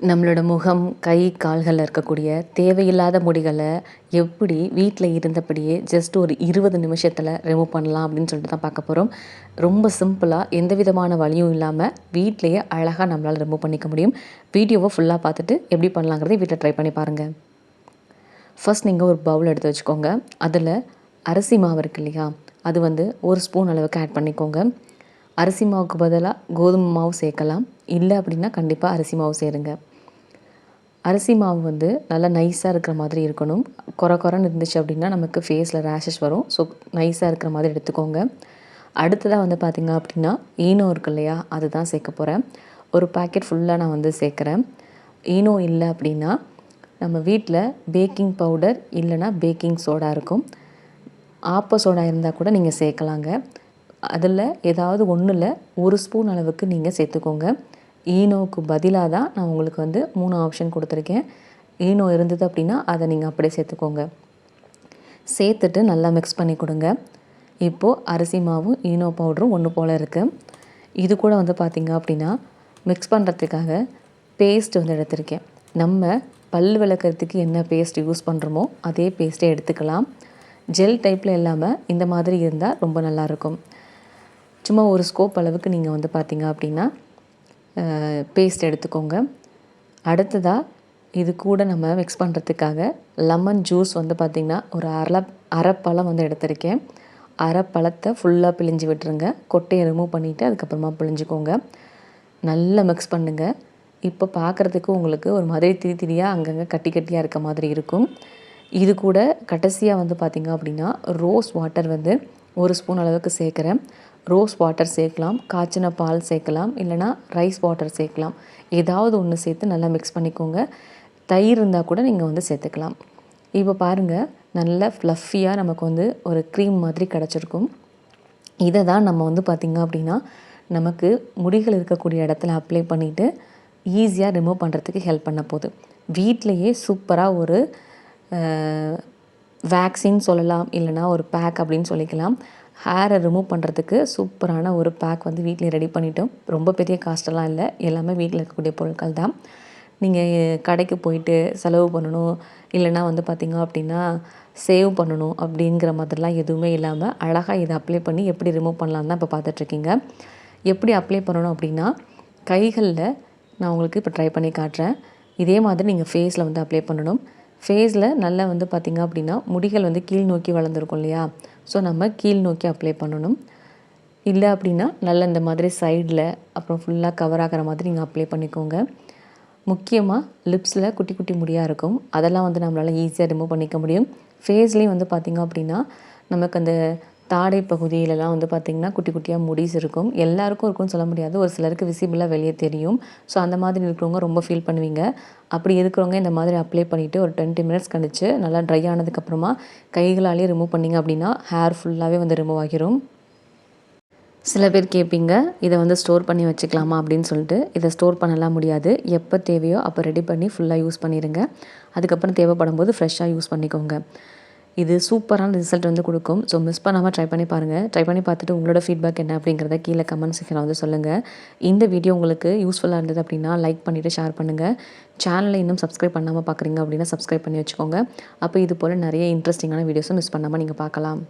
நம்மளோட முகம், கை, கால்கள்ல இருக்கக்கூடிய தேவையில்லாத முடிகள எப்படி வீட்ல இருந்தபடியே ஜஸ்ட் ஒரு 20 நிமிஷத்துல ரிமூவ் பண்ணலாம் அப்படின்னு சொல்லிட்டு தான் பார்க்க போறோம். ரொம்ப சிம்பிளா எந்த விதமான வலியும் இல்லாம வீட்லயே அழகா நம்மளால ரிமூவ் பண்ணிக்க முடியும். வீடியோவ ஃபுல்லா பார்த்துட்டு எப்படி பண்ணலாங்கிறத வீட்ல ட்ரை பண்ணி பாருங்க. ஃபர்ஸ்ட் நீங்க ஒரு பவுல் எடுத்து வச்சுக்கோங்க. அதுல அரிசி மாவு இருக்கு இல்லையா? அது வந்து 1 ஸ்பூன் அளவுக்கு ஆட் பண்ணிக்கோங்க. அரிசி மாவுக்கு பதிலா கோதுமை மாவு சேர்க்கலாம். இல்ல அப்படின்னா கண்டிப்பா அரிசி மாவு சேருங்க. அரிசி மாவு வந்து நல்லா நைஸாக இருக்கிற மாதிரி இருக்கணும். கொர கொரன்னு இருந்துச்சு அப்படின்னா நமக்கு ஃபேஸில் ரேஷஸ் வரும். ஸோ நைஸாக இருக்கிற மாதிரி எடுத்துக்கோங்க. அடுத்ததாக வந்து பார்த்திங்க அப்படின்னா ஈனோ இருக்கு இல்லையா? அதுதான் சேர்க்க போகிறேன். ஒரு பாக்கெட் ஃபுல்லாக நான் வந்து சேர்க்குறேன். ஈனோ இல்லை அப்படின்னா நம்ம வீட்டில் பேக்கிங் பவுடர் இல்லைனா பேக்கிங் சோடா இருக்கும். ஆப்ப சோடா இருந்தால் கூட நீங்கள் சேர்க்கலாங்க. அதில் ஏதாவது ஒன்றில் 1 ஸ்பூன் அளவுக்கு நீங்கள் சேர்த்துக்கோங்க. ஈனோவுக்கு பதிலாக தான் நான் உங்களுக்கு வந்து 3 ஆப்ஷன் கொடுத்துருக்கேன். ஈனோ இருந்தது அப்படின்னா அதை நீங்கள் அப்படியே சேர்த்துக்கோங்க. சேர்த்துட்டு நல்லா மிக்ஸ் பண்ணி கொடுங்க. இப்போது அரிசி மாவும் ஈனோ பவுடரும் ஒன்று போல் இருக்குது. இது கூட வந்து பார்த்திங்க அப்படின்னா மிக்ஸ் பண்ணுறதுக்காக பேஸ்ட் வந்து எடுத்திருக்கேன். நம்ம பல் விளக்கிறதுக்கு என்ன பேஸ்ட் யூஸ் பண்ணுறோமோ அதே பேஸ்ட்டே எடுத்துக்கலாம். ஜெல் டைப்பில் இல்லாமல் இந்த மாதிரி இருந்தால் ரொம்ப நல்லாயிருக்கும். சும்மா ஒரு ஸ்கோப் அளவுக்கு நீங்கள் வந்து பார்த்திங்க அப்படின்னா பேஸ்ட் எடுத்துக்கோங்க. அடுத்ததாக இது கூட நம்ம மிக்ஸ் பண்ணுறதுக்காக லெமன் ஜூஸ் வந்து பார்த்திங்கன்னா ஒரு அரை பழம் வந்து எடுத்திருக்கேன். அரை பழத்தை ஃபுல்லாக பிழிஞ்சு விட்டுருங்க. கொட்டையை ரிமூவ் பண்ணிவிட்டு அதுக்கப்புறமா பிழிஞ்சிக்கோங்க. நல்லா மிக்ஸ் பண்ணுங்கள். இப்போ பார்க்குறதுக்கு உங்களுக்கு ஒரு மாதிரி திரி திரியாக அங்கங்கே கட்டி கட்டியாக இருக்க மாதிரி இருக்கும். இது கூட கடைசியாக வந்து பார்த்திங்க அப்படின்னா ரோஸ் வாட்டர் வந்து 1 ஸ்பூன் அளவுக்கு சேர்க்குறேன். ரோஸ் வாட்டர் சேர்க்கலாம், காய்ச்சின பால் சேர்க்கலாம், இல்லைனா ரைஸ் வாட்டர் சேர்க்கலாம். ஏதாவது ஒன்று சேர்த்து நல்லா மிக்ஸ் பண்ணிக்கோங்க. தயிர் இருந்தால் கூட நீங்கள் வந்து சேர்த்துக்கலாம். இப்போ பாருங்கள், நல்ல ஃப்ளஃபியாக நமக்கு வந்து ஒரு க்ரீம் மாதிரி கிடச்சிருக்கும். இதை தான் நம்ம வந்து பார்த்திங்க அப்படின்னா நமக்கு முடிகள் இருக்கக்கூடிய இடத்துல அப்ளை பண்ணிவிட்டு ஈஸியாக ரிமூவ் பண்ணுறதுக்கு ஹெல்ப் பண்ண போகுது. வீட்டிலையே சூப்பராக ஒரு வேக்சின் சொல்லலாம், இல்லைனா ஒரு பேக் அப்படின்னு சொல்லிக்கலாம். ஹேரை ரிமூவ் பண்ணுறதுக்கு சூப்பரான ஒரு பேக் வந்து வீட்டில் ரெடி பண்ணிட்டோம். ரொம்ப பெரிய காஸ்ட்டெல்லாம் இல்லை, எல்லாமே வீட்டில் இருக்கக்கூடிய பொருட்கள் தான். நீங்கள் கடைக்கு போயிட்டு செலவு பண்ணணும், இல்லைனா வந்து பார்த்திங்க அப்படின்னா சேவ் பண்ணணும் அப்படிங்கிற மாதிரிலாம் எதுவுமே இல்லாமல் அழகாக இதை அப்ளை பண்ணி எப்படி ரிமூவ் பண்ணலான்னு தான் இப்போ பார்த்துட்ருக்கீங்க. எப்படி அப்ளை பண்ணணும் அப்படின்னா கைகளில் நான் உங்களுக்கு இப்போ ட்ரை பண்ணி காட்டுறேன். இதே மாதிரி நீங்கள் ஃபேஸில் வந்து அப்ளை பண்ணணும். ஃபேஸில் நல்லா வந்து பார்த்திங்க அப்படின்னா முடிகள் வந்து கீழ் நோக்கி வளர்ந்துருக்கும் இல்லையா? ஸோ நம்ம கீழ் நோக்கி அப்ளை பண்ணணும். இல்லை அப்படின்னா நல்லா இந்த மாதிரி சைடில் அப்புறம் ஃபுல்லாக கவர் ஆகிற மாதிரி நீங்கள் அப்ளை பண்ணிக்கோங்க. முக்கியமாக லிப்ஸில் குட்டி குட்டி முடியாக இருக்கும். அதெல்லாம் வந்து நம்மளால் ஈஸியாக ரிமூவ் பண்ணிக்க முடியும். ஃபேஸ்லேயும் வந்து பார்த்திங்க அப்படின்னா நமக்கு அந்த தாடை பகுதியிலலாம் வந்து பார்த்திங்கன்னா குட்டி குட்டியாக முடிஸ் இருக்கும். எல்லாருக்கும் இருக்கும்னு சொல்ல முடியாது. ஒரு சிலருக்கு விசிபிளாக வெளியே தெரியும். ஸோ அந்த மாதிரி இருக்கிறவங்க ரொம்ப ஃபீல் பண்ணுவீங்க. அப்படி இருக்கிறவங்க இந்த மாதிரி அப்ளை பண்ணிவிட்டு ஒரு 20 மினிட்ஸ் கழிச்சு நல்லா ட்ரை ஆனதுக்கப்புறமா கைகளாலேயே ரிமூவ் பண்ணிங்க அப்படின்னா ஹேர் ஃபுல்லாகவே வந்து ரிமூவ் ஆகிரும். சில பேர் கேட்பீங்க, இதை வந்து ஸ்டோர் பண்ணி வச்சுக்கலாமா அப்படின்னு சொல்லிட்டு. இதை ஸ்டோர் பண்ணலாம் முடியாது. எப்போ தேவையோ அப்போ ரெடி பண்ணி ஃபுல்லாக யூஸ் பண்ணிடுங்க. அதுக்கப்புறம் தேவைப்படும் போது ஃப்ரெஷ்ஷாக யூஸ் பண்ணிக்கோங்க. இது சூப்பரான ரிசல்ட் வந்து கொடுக்கும். ஸோ மிஸ் பண்ணாமல் ட்ரை பண்ணி பாருங்கள். ட்ரை பண்ணி பார்த்துட்டு உங்களோட ஃபீட்பேக் என்ன அப்படிங்கிறத கீழே கமெண்ட் செக்ஷனில் வந்து சொல்லுங்கள். இந்த வீடியோ உங்களுக்கு யூஸ்ஃபுல்லாக இருந்தது அப்படின்னா லைக் பண்ணிவிட்டு ஷேர் பண்ணுங்கள். சேனலை இன்னும் சப்ஸ்கிரைப் பண்ணாமல் பார்க்குறீங்க அப்படின்னா சப்ஸ்கிரைப் பண்ணி வச்சுக்கோங்க. அப்போ இது போல் நிறைய இன்ட்ரெஸ்டிங்கான வீடியோஸும் மிஸ் பண்ணாமல் நீங்கள் பார்க்கலாம்.